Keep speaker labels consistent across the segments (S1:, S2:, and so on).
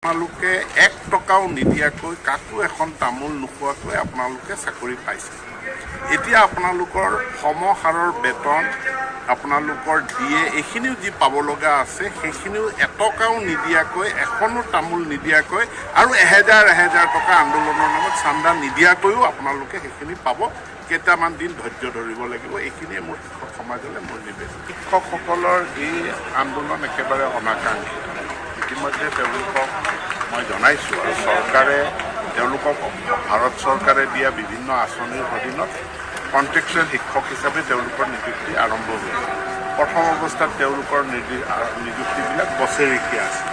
S1: আপোনালোকে 1 টকাও নিদিয়াকৈ কাকো এখন তামোল নোখোৱাকৈ আপোনালোকে চাকৰি পাইছে। এতিয়া আপোনালোকৰ সমহাৰৰ বেতন আপোনালোকৰ দিয়ে এইখিনিও যি পাব লগা আছে সেইখিনিও 1 টকাও নিদিয়াকৈ এখনো তামোল নিদিয়াকৈ আৰু এহেজাৰ টকা আন্দোলনৰ নামত চান্দা নিদিয়াকৈও আপোনালোকে সেইখিনি পাব। কেইটামান দিন ধৈৰ্য ধৰিব লাগিব। এইখিনিয়ে মোৰ শিক্ষক সমাজলৈ মোৰ নিবেদন। শিক্ষকসকলৰ এই আন্দোলন একেবাৰে অনাকাংক্ষিত। ইতিমধ্যে তেওঁলোকক মই জনাইছোঁ আৰু চৰকাৰে তেওঁলোকক ভাৰত চৰকাৰে দিয়া বিভিন্ন আঁচনিৰ অধীনত কণ্ট্ৰেকচুৱেল শিক্ষক হিচাপে তেওঁলোকৰ নিযুক্তি আৰম্ভ হৈছে। প্ৰথম অৱস্থাত তেওঁলোকৰ নিযুক্তিবিলাক বছৰেকীয়া আছে।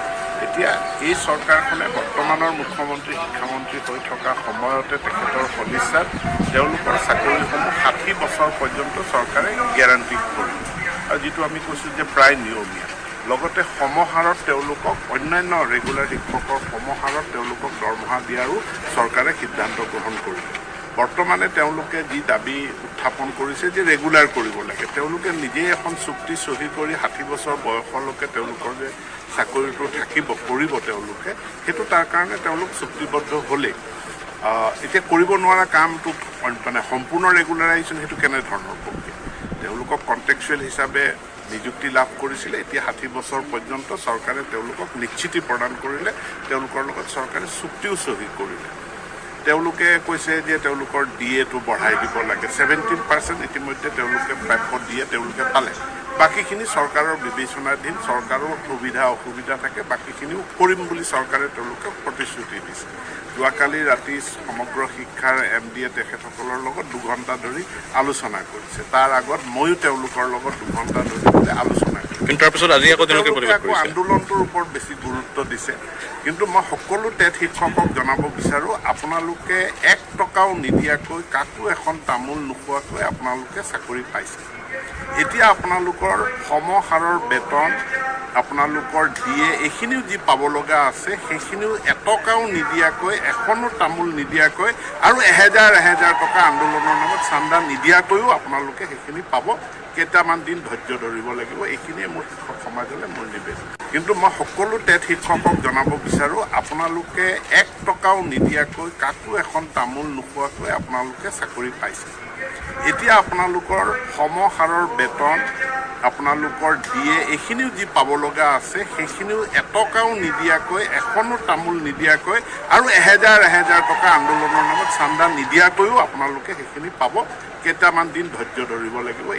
S1: এতিয়া এই চৰকাৰখনে বৰ্তমানৰ মুখ্যমন্ত্ৰী শিক্ষামন্ত্ৰী হৈ থকা সময়তে তেখেতৰ সদিচ্ছাত তেওঁলোকৰ চাকৰিসমূহ 60 বছৰ পৰ্যন্ত চৰকাৰে গেৰাণ্টি কৰিব আৰু যিটো আমি কৈছোঁ যে প্ৰায় নিয়মীয়া। লগতে সমহাৰত তেওঁলোকক অন্যান্য ৰেগুলাৰ শিক্ষকৰ সমহাৰত তেওঁলোকক দৰমহা দিয়াৰো চৰকাৰে সিদ্ধান্ত গ্ৰহণ কৰিলে। বৰ্তমানে তেওঁলোকে যি দাবী উত্থাপন কৰিছে যে ৰেগুলাৰ কৰিব লাগে, তেওঁলোকে নিজেই এখন চুক্তি চহী কৰি 60 বছৰ বয়সলৈকে তেওঁলোকৰ যে চাকৰিটো কৰিব তেওঁলোকে, সেইটো তাৰ কাৰণে তেওঁলোক চুক্তিবদ্ধ হ'লেই। এতিয়া কৰিব নোৱাৰা কামটো মানে সম্পূৰ্ণ ৰেগুলাৰাইজেশ্যন সেইটো কেনেধৰণৰ প্ৰক্ৰিয়া? তেওঁলোকক কণ্ট্ৰেকচুৱেল হিচাপে নিযুক্তি লাভ কৰিছিলে। এতিয়া 60 বছৰ পৰ্যন্ত চৰকাৰে তেওঁলোকক নিশ্চিতি প্ৰদান কৰিলে, তেওঁলোকৰ লগত চৰকাৰে চুক্তিও চহী কৰিলে। তেওঁলোকে কৈছে যে তেওঁলোকৰ ডিএটো বঢ়াই দিব লাগে। 17% ইতিমধ্যে তেওঁলোকে প্ৰাপ্য দিয়ে তেওঁলোকে পালে। বাকীখিনি চৰকাৰৰ বিবেচনাধীন, চৰকাৰৰ সুবিধা অসুবিধা থাকে, বাকীখিনিও কৰিম বুলি চৰকাৰে তেওঁলোকে প্ৰতিশ্ৰুতি দিছে। যোৱাকালি ৰাতি সমগ্ৰ শিক্ষাৰ MD তেখেতসকলৰ লগত 2 ঘণ্টা ধৰি আলোচনা কৰিছে। তাৰ আগত ময়ো তেওঁলোকৰ লগত 2 ঘণ্টা ধৰি আলোচনা কৰিছোঁ।
S2: কিন্তু তাৰপিছত আজি আকৌ
S1: আন্দোলনটোৰ ওপৰত বেছি গুৰুত্ব দিছে। কিন্তু মই সকলো টেট শিক্ষকক জনাব বিচাৰোঁ, আপোনালোকে 1 টকাও নিদিয়াকৈ কাকো এখন তামোল নোখোৱাকৈ আপোনালোকে চাকৰি পাইছে। এতিয়া আপোনালোকৰ সমহাৰৰ বেতন আপোনালোকৰ দিয়ে এইখিনিও যি পাব লগা আছে সেইখিনিও 1 টকাও নিদিয়াকৈ এখনো তামোল নিদিয়াকৈ আৰু এহেজাৰ টকা আন্দোলনৰ নামত চান্দা নিদিয়াকৈও আপোনালোকে সেইখিনি পাব। কেইটামান দিন ধৈৰ্য ধৰিব লাগিব। এইখিনিয়ে মোৰ শিক্ষক সমাজলৈ মোৰ নিবেদন। কিন্তু মই সকলো টেট শিক্ষকক জনাব বিচাৰোঁ, আপোনালোকে 1 টকাও নিদিয়াকৈ কাকো এখন তামোল নোখোৱাকৈ আপোনালোকে চাকৰি পাইছে। এতিয়া আপোনালোকৰ সমহাৰৰ বেতন আপোনালোকৰ দিয়ে এইখিনিও যি পাব লগা আছে সেইখিনিও 1 টকাও নিদিয়াকৈ এখনো তামোল নিদিয়াকৈ আৰু এহেজাৰ টকা আন্দোলনৰ নামত চান্দা নিদিয়াকৈও আপোনালোকে সেইখিনি পাব। কেইটামান দিন ধৈৰ্য ধৰিব লাগিব।